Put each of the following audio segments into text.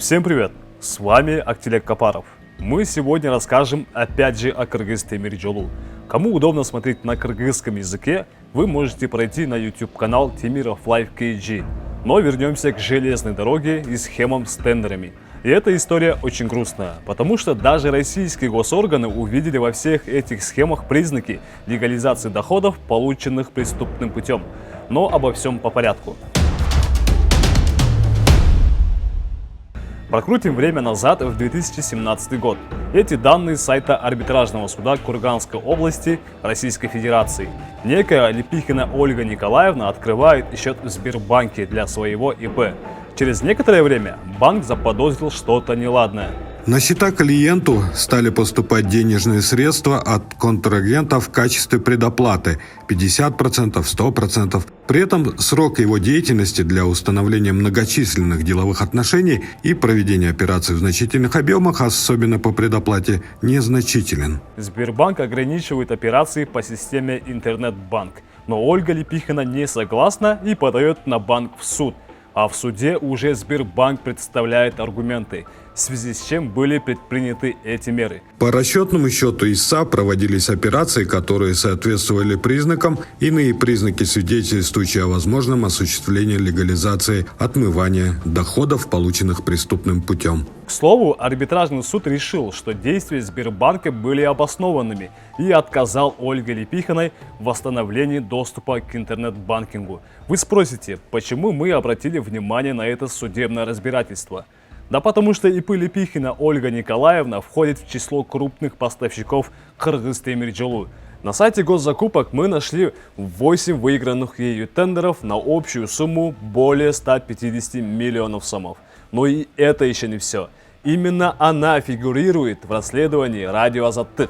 Всем привет! С вами Актилек Капаров. Мы сегодня расскажем опять же о Кыргыз Темиржолу. Кому удобно смотреть на кыргызском языке, вы можете пройти на YouTube канал Темиров Life KG. Но вернемся к железной дороге и схемам с тендерами. И эта история очень грустная, потому что даже российские госорганы увидели во всех этих схемах признаки легализации доходов, полученных преступным путем. Но обо всем по порядку. Прокрутим время назад в 2017 год. Эти данные с сайта арбитражного суда Курганской области Российской Федерации. Некая Липихина Ольга Николаевна открывает счет в Сбербанке для своего ИП. Через некоторое время банк заподозрил что-то неладное. На счета клиенту стали поступать денежные средства от контрагента в качестве предоплаты 50%, 100%. При этом срок его деятельности для установления многочисленных деловых отношений и проведения операций в значительных объемах, особенно по предоплате, незначителен. Сбербанк ограничивает операции по системе интернет-банк, но Ольга Липихина не согласна и подает на банк в суд. А в суде уже Сбербанк представляет аргументы, в связи с чем были предприняты эти меры. По расчетному счету ИСА проводились операции, которые соответствовали признакам, иные признаки, свидетельствующие о возможном осуществлении легализации отмывания доходов, полученных преступным путем. К слову, арбитражный суд решил, что действия Сбербанка были обоснованными и отказал Ольге Липихиной в восстановлении доступа к интернет-банкингу. Вы спросите, почему мы обратили внимание на это судебное разбирательство? Да потому что ИП Липихина Ольга Николаевна входит в число крупных поставщиков Кыргыз Темиржолу. На сайте госзакупок мы нашли 8 выигранных ею тендеров на общую сумму более 150 миллионов сомов. Но и это еще не все. Именно она фигурирует в расследовании Радио Азаттык.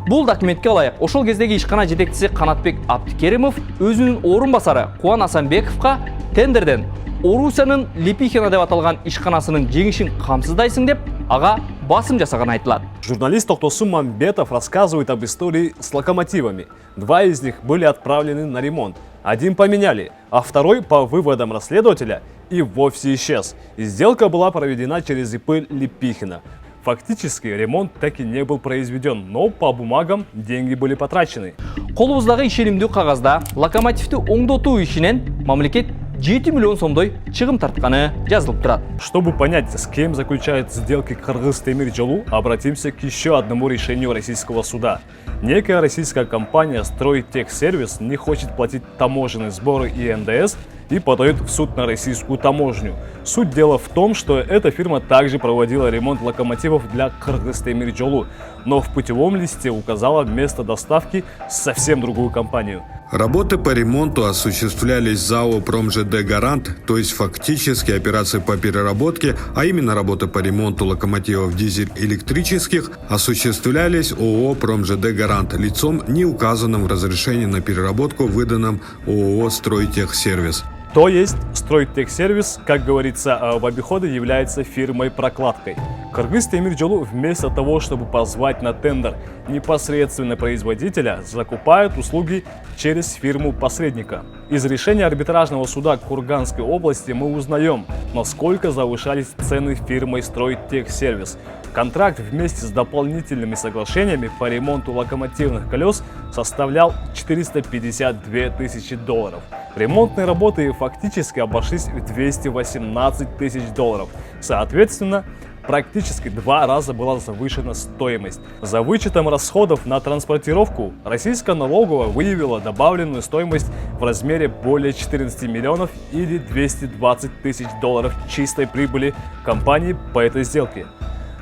Бул документке ылайык ошол кездеги ишкана жетекчиси Канатбек Абдикеримов өзүнүн орун басары Кубан Асанбековго тендерден Орусиянын Липихина деп аталган ишканасынын жеңишин камсыздайсың деп ага басым жасаганы айтылат. Журналист Токтосун Мамбетов рассказывает об истории с локомотивами. 2 из них были отправлены на ремонт. Один поменяли, а второй, по выводам расследователя, и вовсе исчез. И сделка была проведена через ИП Липихина. Фактически ремонт так и не был произведен, но по бумагам деньги были потрачены. Колубуздагы ишенимдүү кагазда локомотивди оңдотуу ишинен мамлекет 7 миллион сомдой чыгым тартканы жазылып турат. Чтобы понять, с кем заключают сделки Кыргыз Темиржолу, обратимся к еще одному решению российского суда. Некая российская компания «Стройтехсервис» не хочет платить таможенные сборы и НДС и подает в суд на российскую таможню. Суть дела в том, что эта фирма также проводила ремонт локомотивов для Кыргыз Темиржолу, но в путевом листе указала место доставки совсем другую компанию. Работы по ремонту осуществлялись ЗАО «Промжд Гарант», то есть фактически операции по переработке, а именно работы по ремонту локомотивов дизель-электрических, осуществлялись ООО «Промжд Гарант» лицом, не указанным в разрешении на переработку, выданном ООО «Стройтехсервис». То есть Стройтехсервис, как говорится в обиходе, является фирмой-прокладкой. Кыргыз Темиржолу вместо того, чтобы позвать на тендер непосредственно производителя, закупает услуги через фирму-посредника. Из решения арбитражного суда Курганской области мы узнаем, насколько завышались цены фирмой Стройтехсервис. Контракт вместе с дополнительными соглашениями по ремонту локомотивных колес составлял 452 тысячи долларов. Ремонтные работы фактически обошлись в 218 тысяч долларов. Соответственно, практически 2 раза была завышена стоимость. За вычетом расходов на транспортировку российская налоговая выявила добавленную стоимость в размере более 14 миллионов или 220 тысяч долларов чистой прибыли компании по этой сделке.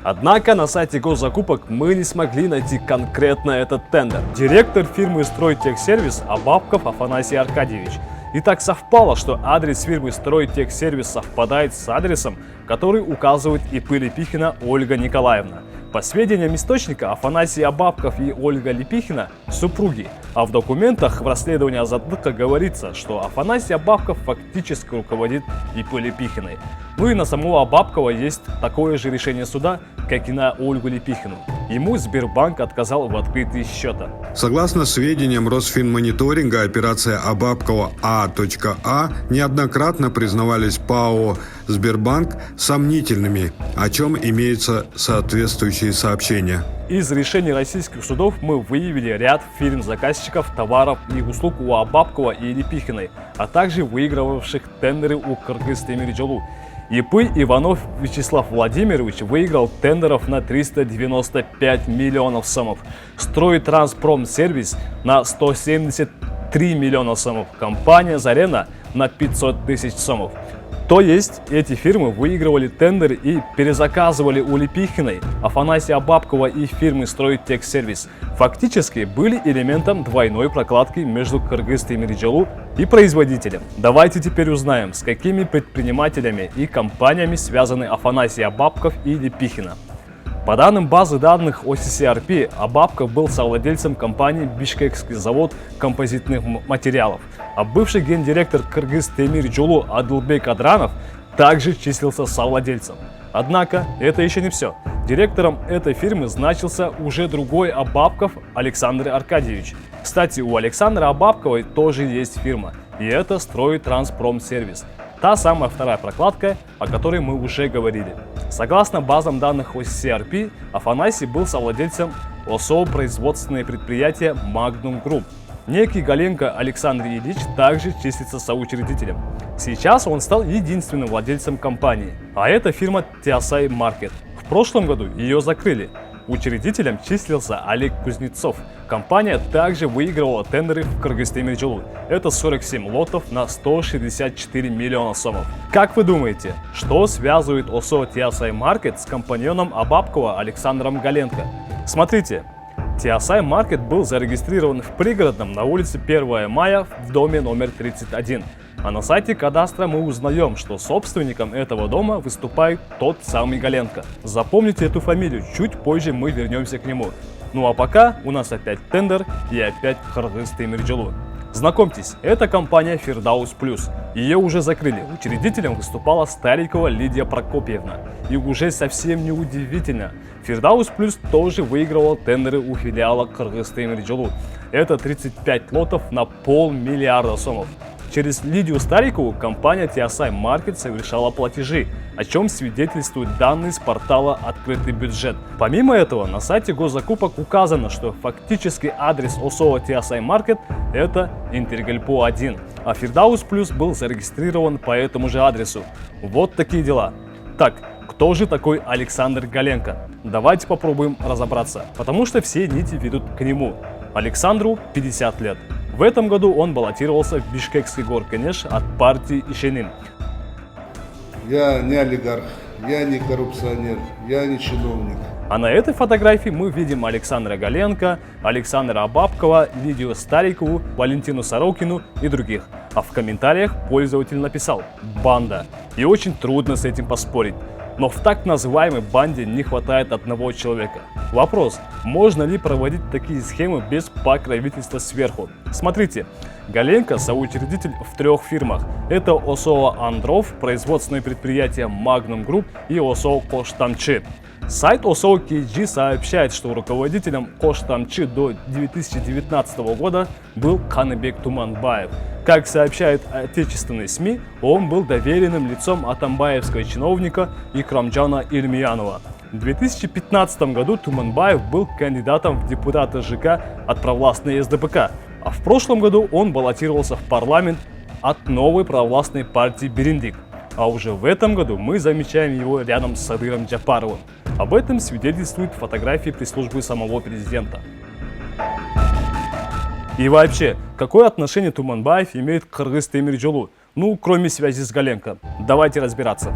Однако на сайте госзакупок мы не смогли найти конкретно этот тендер. Директор фирмы «Стройтехсервис» Абабков Афанасий Аркадьевич. И так совпало, что адрес фирмы «Стройтехсервис» совпадает с адресом, который указывает ИП Липихина Ольга Николаевна. По сведениям источника, Афанасий Абабков и Ольга Липихина – супруги, а в документах в расследовании Азаттыка говорится, что Афанасий Абабков фактически руководит ИП Липихиной. Ну и на самого Абабкова есть такое же решение суда, как и на Ольгу Липихину. ему Сбербанк отказал в открытии счета. Согласно сведениям Росфинмониторинга, операция Абабкова А.А. неоднократно признавались ПАО «Сбербанк» сомнительными, о чем имеются соответствующие сообщения. Из решений российских судов мы выявили ряд фирм заказчиков товаров и услуг у Абабкова и Лепихиной, а также выигрывавших тендеры у Кыргыз-Темиржолу. ИП Иванов Вячеслав Владимирович выиграл тендеров на 395 миллионов сомов, Стройтранспромсервис на 173 миллиона сомов, компания Зарена на 500 тысяч сомов. То есть эти фирмы выигрывали тендеры и перезаказывали у Лепихиной, Афанасия Абабкова и фирмы Стройтехсервис. Фактически были элементом двойной прокладки между Кыргыз-Темиржолу и производителем. Давайте теперь узнаем, с какими предпринимателями и компаниями связаны Афанасий Абабков и Лепихина. По данным базы данных OCCRP, Абабков был совладельцем компании «Бишкекский завод композитных материалов», а бывший гендиректор Кыргыз-Темиржолу Адылбек Адранов также числился совладельцем. Однако это еще не все. Директором этой фирмы значился уже другой Абабков Александр Аркадьевич. Кстати, у Александра Абабковой тоже есть фирма, и это Стройтранспромсервис. Та самая вторая прокладка, о которой мы уже говорили. Согласно базам данных OCCRP, Афанасий был совладельцем ОСО «Производственное предприятие Magnum Group». Некий Галенко Александр Ильич также числится соучредителем. Сейчас он стал единственным владельцем компании, а это фирма TSI Market. В прошлом году ее закрыли. Учредителем числился Олег Кузнецов. Компания также выигрывала тендеры в Кыргыз-Темиржолу. Это 47 лотов на 164 миллиона сомов. Как вы думаете, что связывает ОСО TSI Market с компаньоном Абабкова Александром Галенко? Смотрите. TSI Market был зарегистрирован в пригородном на улице 1 мая в доме номер 31. А на сайте кадастра мы узнаем, что собственником этого дома выступает тот самый Галенко. Запомните эту фамилию, чуть позже мы вернемся к нему. Ну а пока у нас опять тендер и опять Кыргыз-Темиржолу. Знакомьтесь, это компания Фирдаус Плюс. Ее уже закрыли. Учредителем выступала Старикова Лидия Прокопьевна. И уже совсем неудивительно, Фирдаус Плюс тоже выигрывал тендеры у филиала Кыргыз-Темиржолу. Это 35 лотов на 500 миллиарда сомов. Через Лидию Старикову компания TSI Market совершала платежи, о чем свидетельствуют данные с портала «Открытый бюджет». Помимо этого, на сайте госзакупок указано, что фактический адрес ОСО TSI Market – это Интергельпо-1, а Фирдаус Плюс был зарегистрирован по этому же адресу. Вот такие дела. Так, кто же такой Александр Галенко? Давайте попробуем разобраться, потому что все нити ведут к нему. Александру 50 лет. В этом году он баллотировался в Бишкекский горкенеш от партии Ишеним. Я не олигарх, я не коррупционер, я не чиновник. А на этой фотографии мы видим Александра Галенко, Александра Абабкова, Лидию Старикову, Валентину Сорокину и других. А в комментариях пользователь написал «банда». И очень трудно с этим поспорить. Но в так называемой банде не хватает одного человека. Вопрос, можно ли проводить такие схемы без покровительства сверху? Смотрите, Галенко соучредитель в 3 фирмах. Это ОСО «Андров», производственное предприятие Magnum Group и ОСО «Коштамчи». Сайт ОСО KG сообщает, что руководителем Коштамчи до 2019 года был Каныбек Туманбаев. Как сообщают отечественные СМИ, он был доверенным лицом атамбаевского чиновника Икрамджана Ильмиянова. В 2015 году Туманбаев был кандидатом в депутаты ЖК от провластной СДПК, а в прошлом году он баллотировался в парламент от новой провластной партии Берендик. А уже в этом году мы замечаем его рядом с Садыром Джапаровым. Об этом свидетельствуют фотографии пресс-службы самого президента. И вообще, какое отношение Туманбаев имеет к Кыргыз-Темиржолу? Ну, кроме связи с Галенко. Давайте разбираться.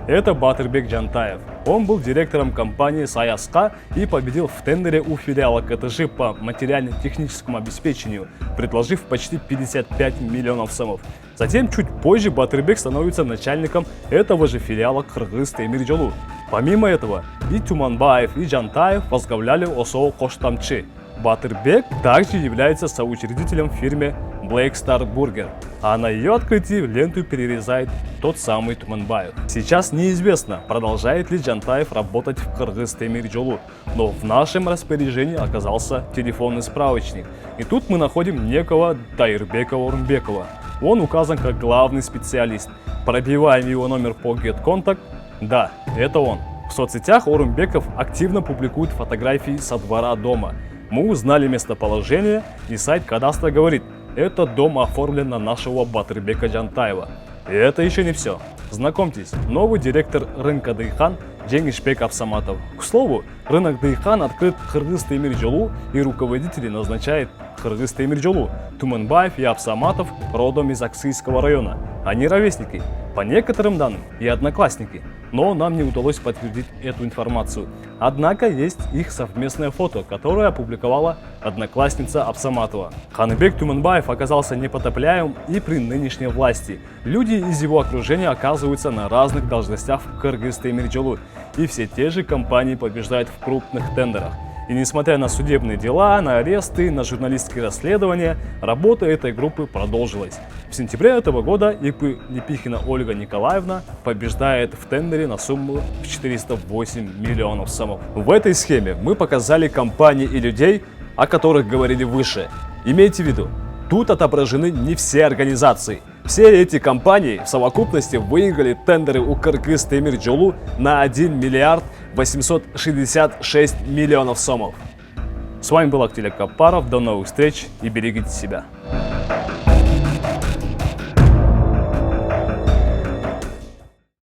Это Батырбек Джантаев. Он был директором компании «Саяска» и победил в тендере у филиала КТЖ по материально-техническому обеспечению, предложив почти 55 миллионов сомов. Затем, чуть позже, Батырбек становится начальником этого же филиала Кыргыз-Темиржолу. Помимо этого, и Туманбаев, и Джантаев возглавляли ОСО «Коштамчи». Батырбек также является соучредителем в фирме Black Star Burger, а на ее открытии ленту перерезает тот самый Туманбаев. Сейчас неизвестно, продолжает ли Джантаев работать в Кыргыз Темиржолу, но в нашем распоряжении оказался телефонный справочник. И тут мы находим некого Дайырбекова Орунбекова. Он указан как главный специалист. Пробиваем его номер по GetContact. Да, это он. В соцсетях Орунбеков активно публикует фотографии со двора дома. Мы узнали местоположение, и сайт кадастра говорит: этот дом оформлен на нашего Батырбека Джантаева. И это еще не все. Знакомьтесь, новый директор рынка Дыйхан Жеңишбек Абсаматов. К слову, рынок Дыйхан открыт в Кыргыз Темиржолу, и руководители назначает Кыргыз Темиржолу. Туманбаев и Абсаматов родом из Аксийского района. Они ровесники, по некоторым данным и одноклассники. Но нам не удалось подтвердить эту информацию. Однако есть их совместное фото, которое опубликовала одноклассница Абсаматова. Ханыбек Туманбаев оказался непотопляемым и при нынешней власти. Люди из его окружения оказываются на разных должностях в Кыргыз Темиржолу, и все те же компании побеждают в крупных тендерах. И несмотря на судебные дела, на аресты, на журналистские расследования, работа этой группы продолжилась. В сентябре этого года ИП Лепихина Ольга Николаевна побеждает в тендере на сумму в 408 миллионов сомов. В этой схеме мы показали компании и людей, о которых говорили выше. Имейте в виду, тут отображены не все организации. Все эти компании в совокупности выиграли тендеры у Кыргыз Темиржолу на 1 миллиард 866 миллионов сомов. С вами был Актилек Капаров, до новых встреч и берегите себя.